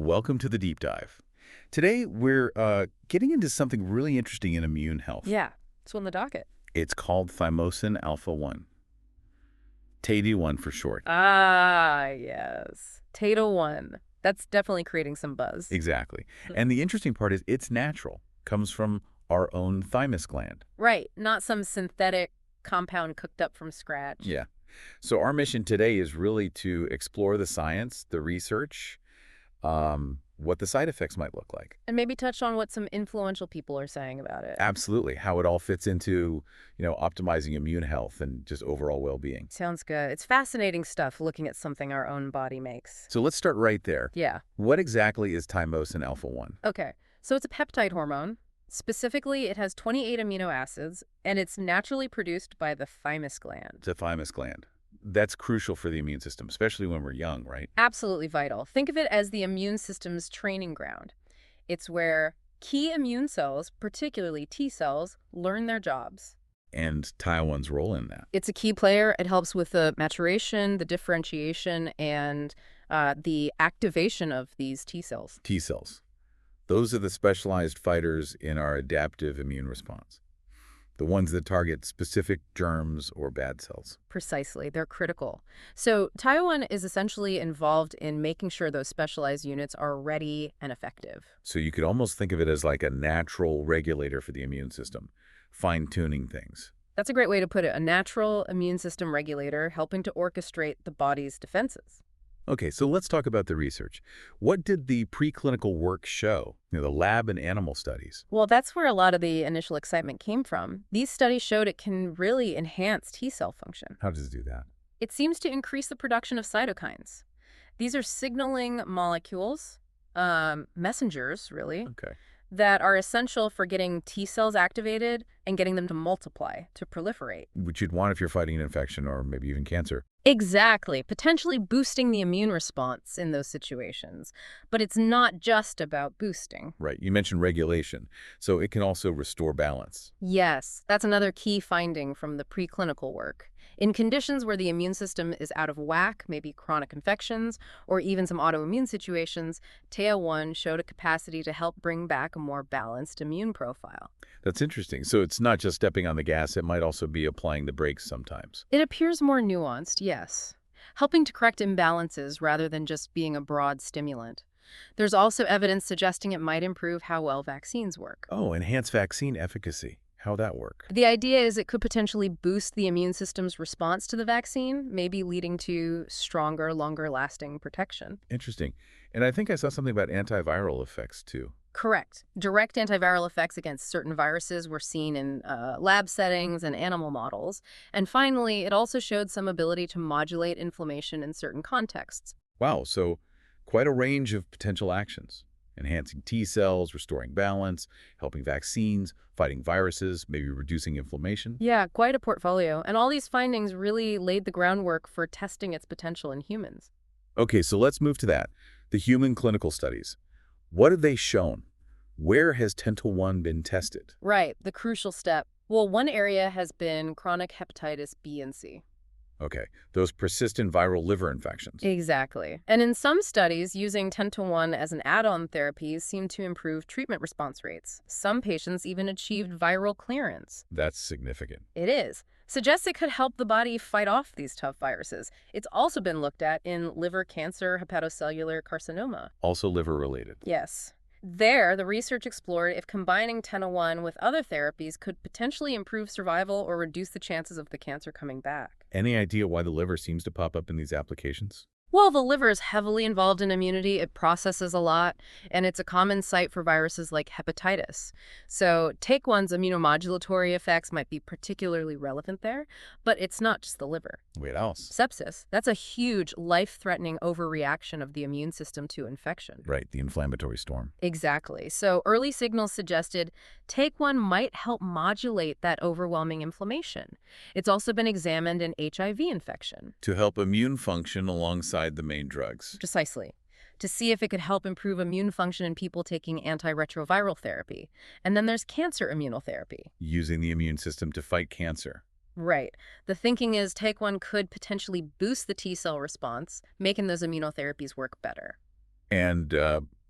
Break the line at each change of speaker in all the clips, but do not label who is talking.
Welcome to the deep dive. Today, we're getting into something really interesting in immune health.
Yeah, it's on the docket.
It's called thymosin alpha 1, THY1 for short.
Ah, yes. Tato 1. That's definitely creating some buzz.
Exactly. And the interesting part is it's natural, comes from our own thymus gland.
Right, not some synthetic compound cooked up from scratch.
Yeah. So our mission today is really to explore the science, the research, what the side effects might look like.
And maybe touch on what some influential people are saying about it.
Absolutely. How it all fits into, optimizing immune health and just overall well-being.
Sounds good. It's fascinating stuff looking at something our own body makes.
So let's start right there.
Yeah.
What exactly is thymosin alpha 1?
Okay, so it's a peptide hormone. Specifically, it has 28 amino acids, and it's naturally produced by the thymus gland.
The thymus gland. That's crucial for the immune system, especially when we're young, right?
Absolutely vital. Think of it as the immune system's training ground. It's where key immune cells, particularly T cells, learn their jobs.
And THY1's role in that.
It's a key player. It helps with the maturation, the differentiation, and the activation of these T cells.
T cells. Those are the specialized fighters in our adaptive immune response. The ones that target specific germs or bad cells.
Precisely. They're critical. So Taiwan is essentially involved in making sure those specialized units are ready and effective.
So you could almost think of it as like a natural regulator for the immune system, fine-tuning things.
That's a great way to put it. A natural immune system regulator helping to orchestrate the body's defenses.
Okay, so let's talk about the research. What did the preclinical work show? The lab and animal studies.
Well, that's where a lot of the initial excitement came from. These studies showed it can really enhance T cell function.
How does it do that?
It seems to increase the production of cytokines. These are signaling molecules, messengers, really,
Okay.
that are essential for getting T cells activated and getting them to multiply, to proliferate.
Which you'd want if you're fighting an infection or maybe even cancer.
Exactly, potentially boosting the immune response in those situations. But it's not just about boosting.
Right. You mentioned regulation, so it can also restore balance.
Yes, that's another key finding from the preclinical work. In conditions where the immune system is out of whack, maybe chronic infections, or even some autoimmune situations, THY1 showed a capacity to help bring back a more balanced immune profile.
That's interesting. So it's not just stepping on the gas, it might also be applying the brakes sometimes.
It appears more nuanced, yes, helping to correct imbalances rather than just being a broad stimulant. There's also evidence suggesting it might improve how well vaccines work.
Oh, enhanced vaccine efficacy. How'd that work?
The idea is it could potentially boost the immune system's response to the vaccine, maybe leading to stronger, longer-lasting protection.
Interesting. And I think I saw something about antiviral effects too.
Correct. Direct antiviral effects against certain viruses were seen in lab settings and animal models. And finally, it also showed some ability to modulate inflammation in certain contexts.
Wow, so quite a range of potential actions. Enhancing T cells, restoring balance, helping vaccines, fighting viruses, maybe reducing inflammation.
Yeah, quite a portfolio. And all these findings really laid the groundwork for testing its potential in humans.
Okay, so let's move to that. The human clinical studies. What have they shown? Where has 10-to-1 been tested?
Right, the crucial step. Well, one area has been chronic hepatitis B and C.
Okay, those persistent viral liver infections.
Exactly. And in some studies, using 10-to-1 as an add-on therapy seemed to improve treatment response rates. Some patients even achieved viral clearance.
That's significant.
It is. Suggests it could help the body fight off these tough viruses. It's also been looked at in liver cancer, hepatocellular carcinoma.
Also liver-related.
Yes. There, the research explored if combining 10-to-1 with other therapies could potentially improve survival or reduce the chances of the cancer coming back.
Any idea why the liver seems to pop up in these applications?
Well, the liver is heavily involved in immunity. It processes a lot, and it's a common site for viruses like hepatitis. So THY1's immunomodulatory effects might be particularly relevant there, but it's not just the liver.
What else?
Sepsis, that's a huge, life-threatening overreaction of the immune system to infection.
Right, the inflammatory storm.
Exactly. So early signals suggested THY1 might help modulate that overwhelming inflammation. It's also been examined in HIV infection.
To help immune function alongside the main drugs.
Precisely. To see if it could help improve immune function in people taking antiretroviral therapy. And then there's cancer immunotherapy.
Using the immune system to fight cancer.
Right. The thinking is THY1 could potentially boost the T cell response, making those immunotherapies work better.
And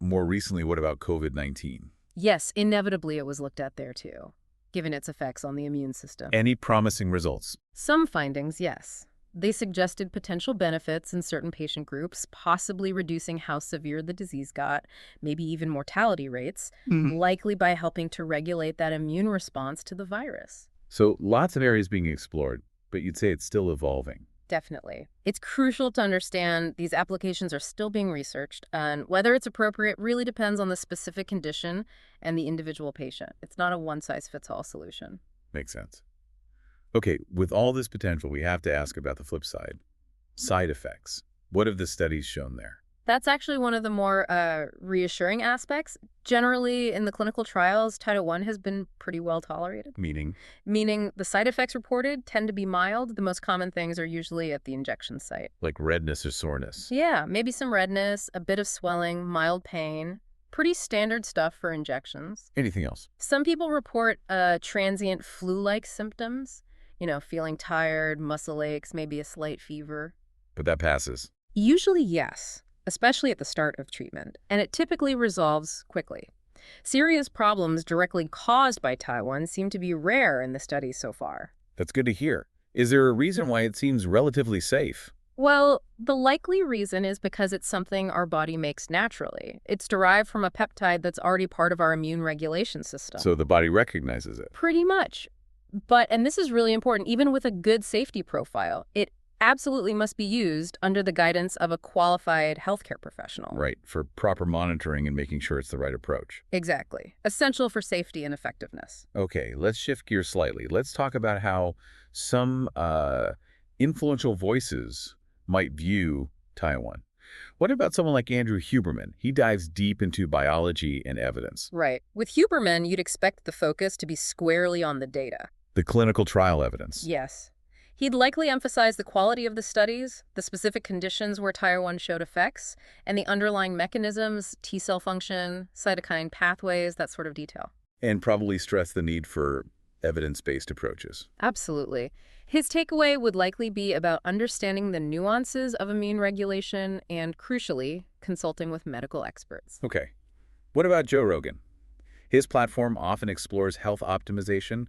more recently, what about COVID-19?
Yes, inevitably it was looked at there too, given its effects on the immune system.
Any promising results?
Some findings, yes. They suggested potential benefits in certain patient groups, possibly reducing how severe the disease got, maybe even mortality rates, likely by helping to regulate that immune response to the virus.
So lots of areas being explored, but you'd say it's still evolving.
Definitely. It's crucial to understand these applications are still being researched, and whether it's appropriate really depends on the specific condition and the individual patient. It's not a one-size-fits-all solution.
Makes sense. Okay, with all this potential, we have to ask about the flip side. Side effects. What have the studies shown there?
That's actually one of the more reassuring aspects. Generally, in the clinical trials, Title I has been pretty well tolerated,
Meaning,
meaning the side effects reported tend to be mild. The most common things are usually at the injection site.
like redness or soreness.
Yeah, maybe some redness, a bit of swelling, mild pain. Pretty standard stuff for injections.
Anything else?
Some people report transient flu-like symptoms, feeling tired, muscle aches, maybe a slight fever.
But that passes.
Usually, yes, especially at the start of treatment, and it typically resolves quickly. Serious problems directly caused by Taiwan seem to be rare in the studies so far.
That's good to hear. Is there a reason why it seems relatively safe?
Well, the likely reason is because it's something our body makes naturally. It's derived from a peptide that's already part of our immune regulation system.
So the body recognizes it.
Pretty much. But, and this is really important, even with a good safety profile, it absolutely must be used under the guidance of a qualified healthcare professional.
Right, for proper monitoring and making sure it's the right approach.
Exactly. Essential for safety and effectiveness.
Okay, let's shift gears slightly. Let's talk about how some influential voices might view Taiwan. What about someone like Andrew Huberman? He dives deep into biology and evidence.
Right. With Huberman, you'd expect the focus to be squarely on the data.
The clinical trial evidence.
Yes. He'd likely emphasize the quality of the studies, the specific conditions where Tier-1 showed effects, and the underlying mechanisms, T-cell function, cytokine pathways, that sort of detail.
And probably stress the need for evidence-based approaches.
Absolutely. His takeaway would likely be about understanding the nuances of immune regulation and, crucially, consulting with medical experts.
Okay. What about Joe Rogan? His platform often explores health optimization,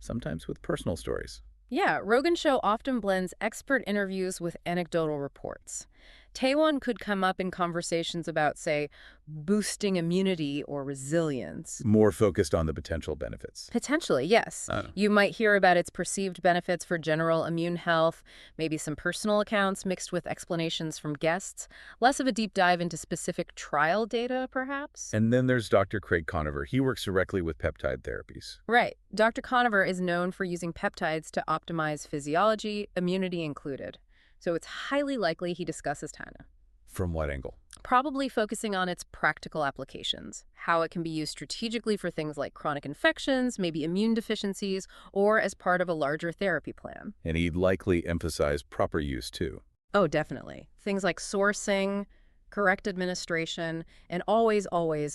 sometimes with personal stories.
Yeah, Rogan's show often blends expert interviews with anecdotal reports. Taewon could come up in conversations about, say, boosting immunity or resilience.
More focused on the potential benefits.
Potentially, yes. You might hear about its perceived benefits for general immune health, maybe some personal accounts mixed with explanations from guests, less of a deep dive into specific trial data, perhaps.
And then there's Dr. Craig Conover. He works directly with peptide therapies.
Right. Dr. Conover is known for using peptides to optimize physiology, immunity included. So it's highly likely he discusses China.
From what angle?
Probably focusing on its practical applications, how it can be used strategically for things like chronic infections, maybe immune deficiencies, or as part of a larger therapy plan.
And he'd likely emphasize proper use, too.
Oh, definitely. Things like sourcing, correct administration, and always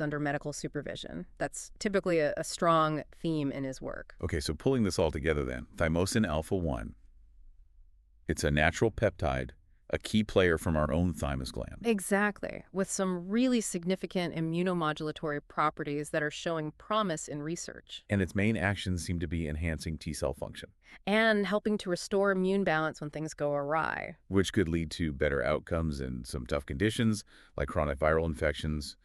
under medical supervision. That's typically a strong theme in his work.
Okay, so pulling this all together then, thymosin alpha-1. It's a natural peptide, a key player from our own thymus gland.
Exactly, with some really significant immunomodulatory properties that are showing promise in research.
And its main actions seem to be enhancing T-cell function.
And helping to restore immune balance when things go awry.
Which could lead to better outcomes in some tough conditions, like chronic viral infections,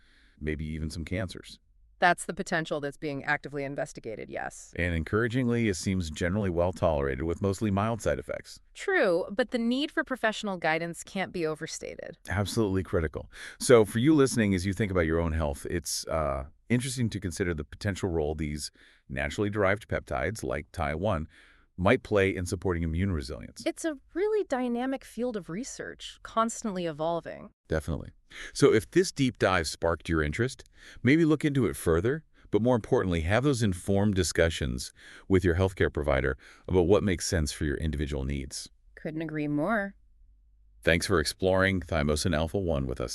maybe even some cancers.
That's the potential that's being actively investigated, yes.
And encouragingly, it seems generally well tolerated with mostly mild side effects.
True, but the need for professional guidance can't be overstated.
Absolutely critical. So for you listening, as you think about your own health, it's interesting to consider the potential role these naturally derived peptides, like Ty1, might play in supporting immune resilience.
It's a really dynamic field of research, constantly evolving.
Definitely. So if this deep dive sparked your interest, maybe look into it further, but more importantly, have those informed discussions with your healthcare provider about what makes sense for your individual needs.
Couldn't agree more.
Thanks for exploring thymosin alpha-1 with us today.